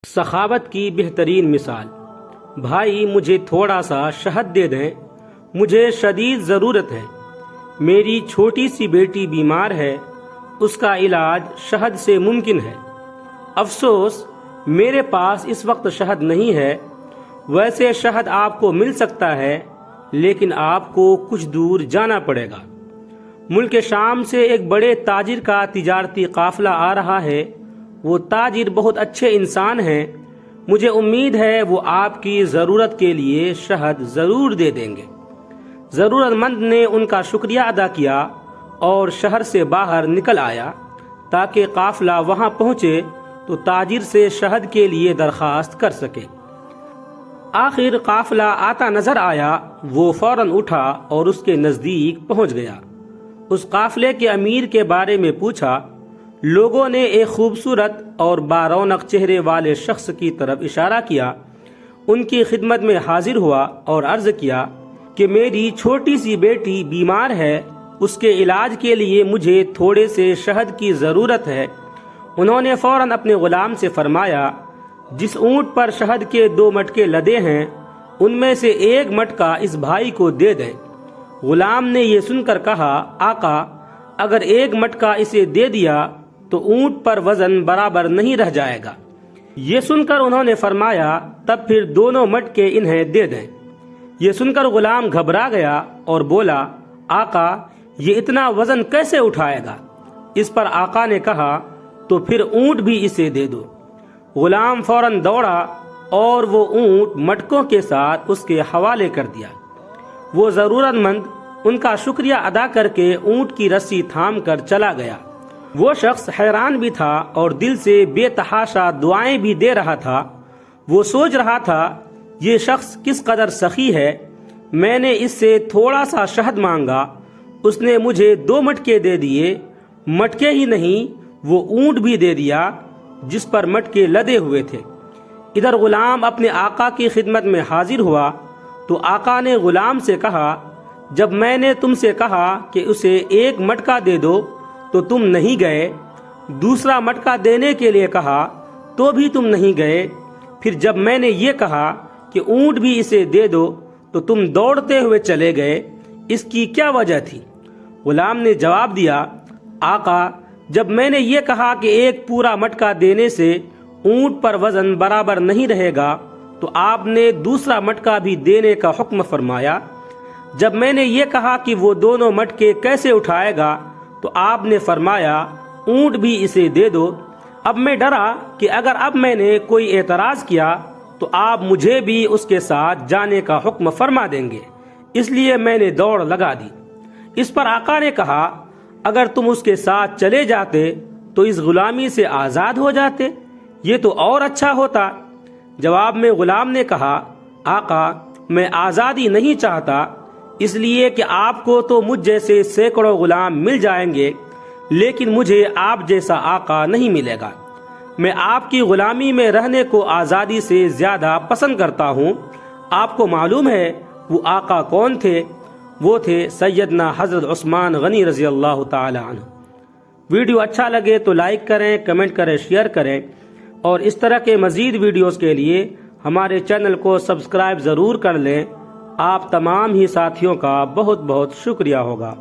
سخاوت کی بہترین مثال۔ بھائی مجھے تھوڑا سا شہد دے دیں، مجھے شدید ضرورت ہے۔ میری چھوٹی سی بیٹی بیمار ہے، اس کا علاج شہد سے ممکن ہے۔ افسوس میرے پاس اس وقت شہد نہیں ہے۔ ویسے شہد آپ کو مل سکتا ہے، لیکن آپ کو کچھ دور جانا پڑے گا۔ ملک شام سے ایک بڑے تاجر کا تجارتی قافلہ آ رہا ہے۔ وہ تاجر بہت اچھے انسان ہیں، مجھے امید ہے وہ آپ کی ضرورت کے لیے شہد ضرور دے دیں گے۔ ضرورت مند نے ان کا شکریہ ادا کیا اور شہر سے باہر نکل آیا تاکہ قافلہ وہاں پہنچے تو تاجر سے شہد کے لیے درخواست کر سکے۔ آخر قافلہ آتا نظر آیا، وہ فوراً اٹھا اور اس کے نزدیک پہنچ گیا۔ اس قافلے کے امیر کے بارے میں پوچھا۔ لوگوں نے ایک خوبصورت اور بارونق چہرے والے شخص کی طرف اشارہ کیا۔ ان کی خدمت میں حاضر ہوا اور عرض کیا کہ میری چھوٹی سی بیٹی بیمار ہے، اس کے علاج کے لیے مجھے تھوڑے سے شہد کی ضرورت ہے۔ انہوں نے فوراً اپنے غلام سے فرمایا، جس اونٹ پر شہد کے 2 مٹکے لدے ہیں ان میں سے 1 مٹکا اس بھائی کو دے دیں۔ غلام نے یہ سن کر کہا، آقا اگر 1 مٹکا اسے دے دیا تو اونٹ پر وزن برابر نہیں رہ جائے گا۔ یہ سن کر انہوں نے فرمایا، تب پھر 2 مٹکے انہیں دے دیں۔ یہ سن کر غلام گھبرا گیا اور بولا، آقا یہ اتنا وزن کیسے اٹھائے گا؟ اس پر آقا نے کہا، تو پھر اونٹ بھی اسے دے دو۔ غلام فوراً دوڑا اور وہ اونٹ مٹکوں کے ساتھ اس کے حوالے کر دیا۔ وہ ضرورت مند ان کا شکریہ ادا کر کے اونٹ کی رسی تھام کر چلا گیا۔ وہ شخص حیران بھی تھا اور دل سے بے تحاشا دعائیں بھی دے رہا تھا۔ وہ سوچ رہا تھا، یہ شخص کس قدر سخی ہے، میں نے اس سے تھوڑا سا شہد مانگا، اس نے مجھے 2 مٹکے دے دیے، مٹکے ہی نہیں وہ اونٹ بھی دے دیا جس پر مٹکے لدے ہوئے تھے۔ ادھر غلام اپنے آقا کی خدمت میں حاضر ہوا تو آقا نے غلام سے کہا، جب میں نے تم سے کہا کہ اسے 1 مٹکا دے دو تو تم نہیں گئے، دوسرا مٹکا دینے کے لیے کہا تو بھی تم نہیں گئے، پھر جب میں نے یہ کہا کہ اونٹ بھی اسے دے دو تو تم دوڑتے ہوئے چلے گئے، اس کی کیا وجہ تھی؟ غلام نے جواب دیا، آقا جب میں نے یہ کہا کہ 1 پورا مٹکا دینے سے اونٹ پر وزن برابر نہیں رہے گا تو آپ نے دوسرا مٹکا بھی دینے کا حکم فرمایا۔ جب میں نے یہ کہا کہ وہ 2 مٹکے کیسے اٹھائے گا تو آپ نے فرمایا، اونٹ بھی اسے دے دو۔ اب میں ڈرا کہ اگر اب میں نے کوئی اعتراض کیا تو آپ مجھے بھی اس کے ساتھ جانے کا حکم فرما دیں گے، اس لیے میں نے دوڑ لگا دی۔ اس پر آقا نے کہا، اگر تم اس کے ساتھ چلے جاتے تو اس غلامی سے آزاد ہو جاتے، یہ تو اور اچھا ہوتا۔ جواب میں غلام نے کہا، آقا میں آزادی نہیں چاہتا، اس لیے کہ آپ کو تو مجھ جیسے سینکڑوں غلام مل جائیں گے، لیکن مجھے آپ جیسا آقا نہیں ملے گا۔ میں آپ کی غلامی میں رہنے کو آزادی سے زیادہ پسند کرتا ہوں۔ آپ کو معلوم ہے وہ آقا کون تھے؟ وہ تھے سیدنا حضرت عثمان غنی رضی اللہ تعالی عنہ۔ ویڈیو اچھا لگے تو لائک کریں، کمنٹ کریں، شیئر کریں، اور اس طرح کے مزید ویڈیوز کے لیے ہمارے چینل کو سبسکرائب ضرور کر لیں۔ آپ تمام ہی ساتھیوں کا بہت بہت شکریہ ہوگا۔